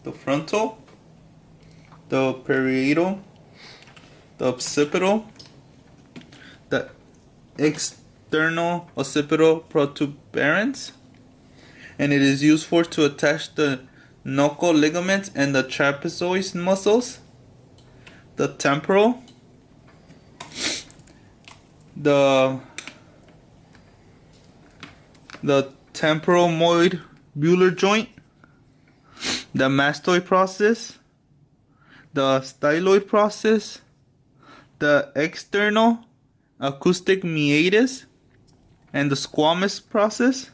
the frontal, the parietal, the occipital, the external occipital protuberance, and it is used for to attach the knuckle ligaments and the trapezoid muscles. The temporal, the temporomoid bular joint, the mastoid process, the styloid process, the external acoustic meatus, and the squamous process.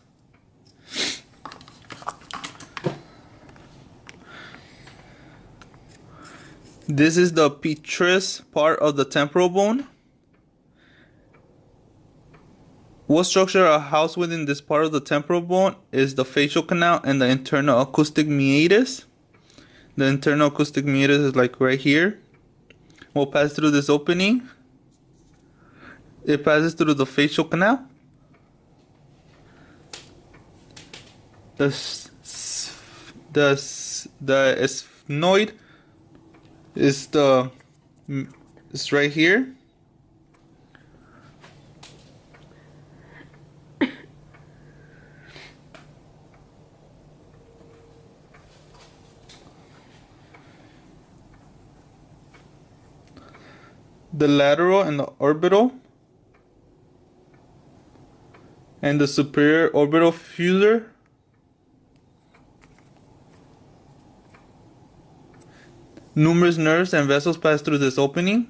This is the petrous part of the temporal bone. What structure are housed within this part of the temporal bone is the facial canal and the internal acoustic meatus. The internal acoustic meatus is like right here. We'll pass through this opening. It passes through the facial canal. The sphenoid is right here. The lateral and the orbital, and the superior orbital fusor. Numerous nerves and vessels pass through this opening.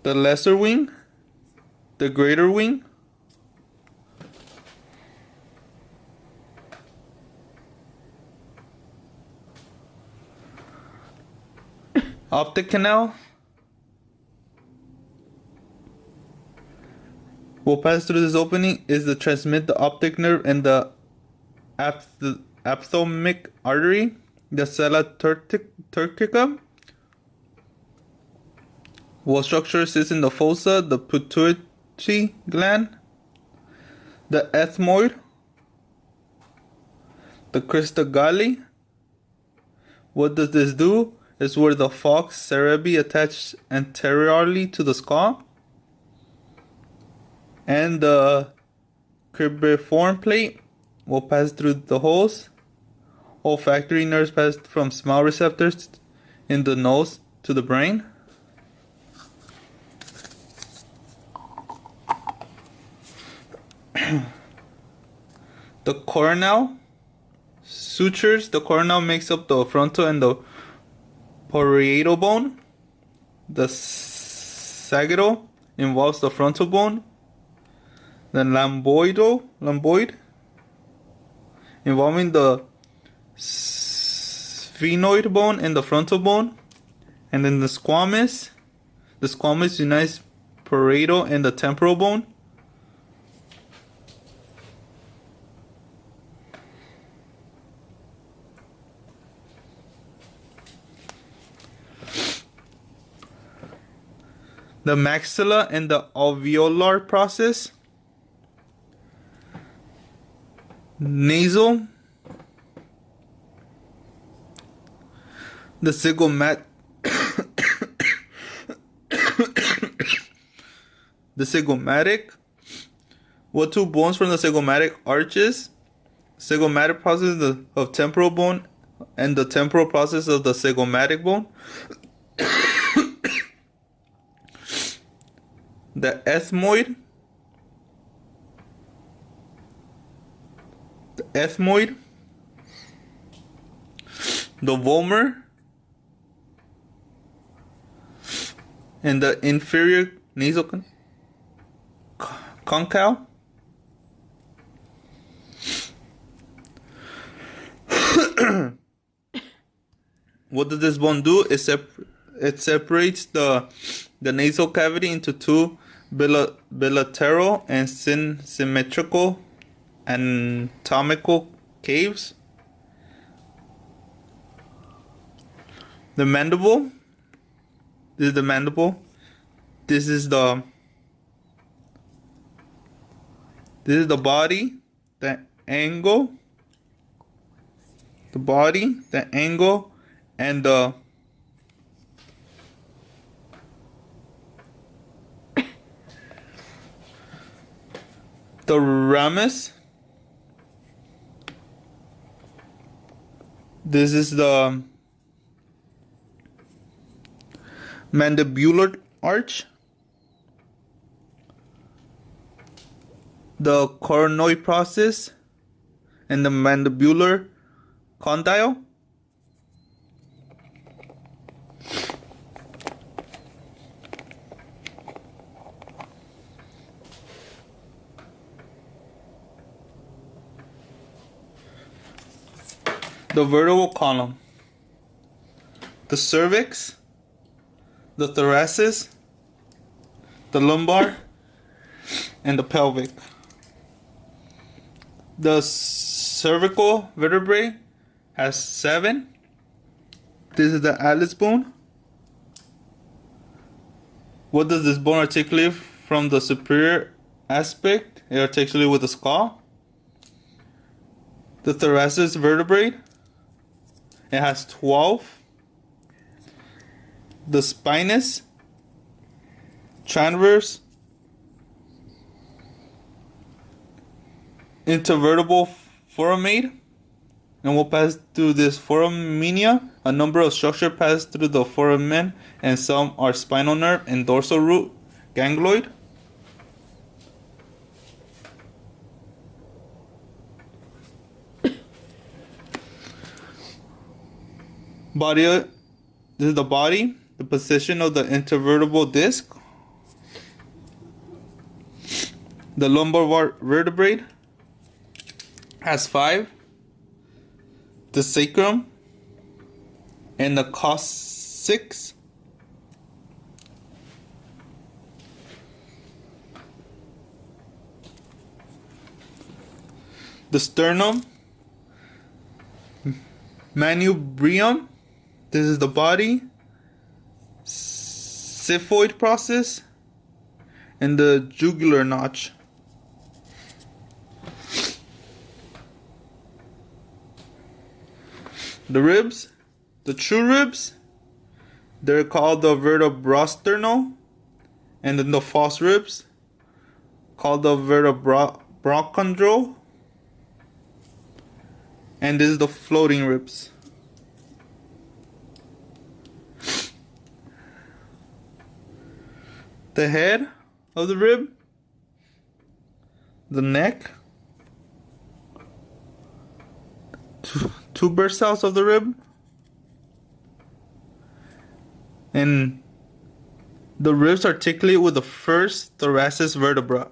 The lesser wing, the greater wing, optic canal will pass through this opening is to transmit the optic nerve and the ophthalmic artery, the sella turcica. What structure sits in the fossa, the pituitary gland, the ethmoid, the crista galli. What does this do? Is where the falx cerebri attach anteriorly to the skull, and the cribriform plate will pass through the holes. Olfactory nerves pass from smell receptors in the nose to the brain. The coronal sutures. The coronal makes up the frontal and the parietal bone. The sagittal involves the frontal bone. The lambdoid involving the sphenoid bone and the frontal bone. And then the squamous unites parietal and the temporal bone. The maxilla and the alveolar process. Nasal. The zygomatic. What two bones from the zygomatic arches? Zygomatic process of temporal bone and the temporal process of the zygomatic bone. The ethmoid. The vomer, and the inferior nasal concave. What does this bone do? It separates the nasal cavity into two bilateral and symmetrical anatomical caves. The mandible. This is the mandible. This is the body, the angle, the body, the angle, and the ramus. This is the mandibular arch, the coronoid process, and the mandibular condyle. The vertebral column, the cervix, the thoracic, the lumbar, and the pelvic. The cervical vertebrae has 7. This is the atlas bone. What does this bone articulate from the superior aspect? It articulates with the skull. The thoracic vertebrae, it has 12. The spinous, transverse, intervertebral foramen, and will pass through this foramina. A number of structures pass through the foramen, and some are spinal nerve and dorsal root ganglioid. Body, this is the body, the position of the intervertebral disc, the lumbar vertebrae has 5, the sacrum, and the coccyx. The sternum, manubrium. This is the body, xiphoid process, and the jugular notch. The ribs, the true ribs, they're called the vertebrosternal, and then the false ribs, called the vertebrachondral, and this is the floating ribs. The head of the rib, the neck, tuber cells of the rib, and the ribs articulate with the first thoracic vertebra.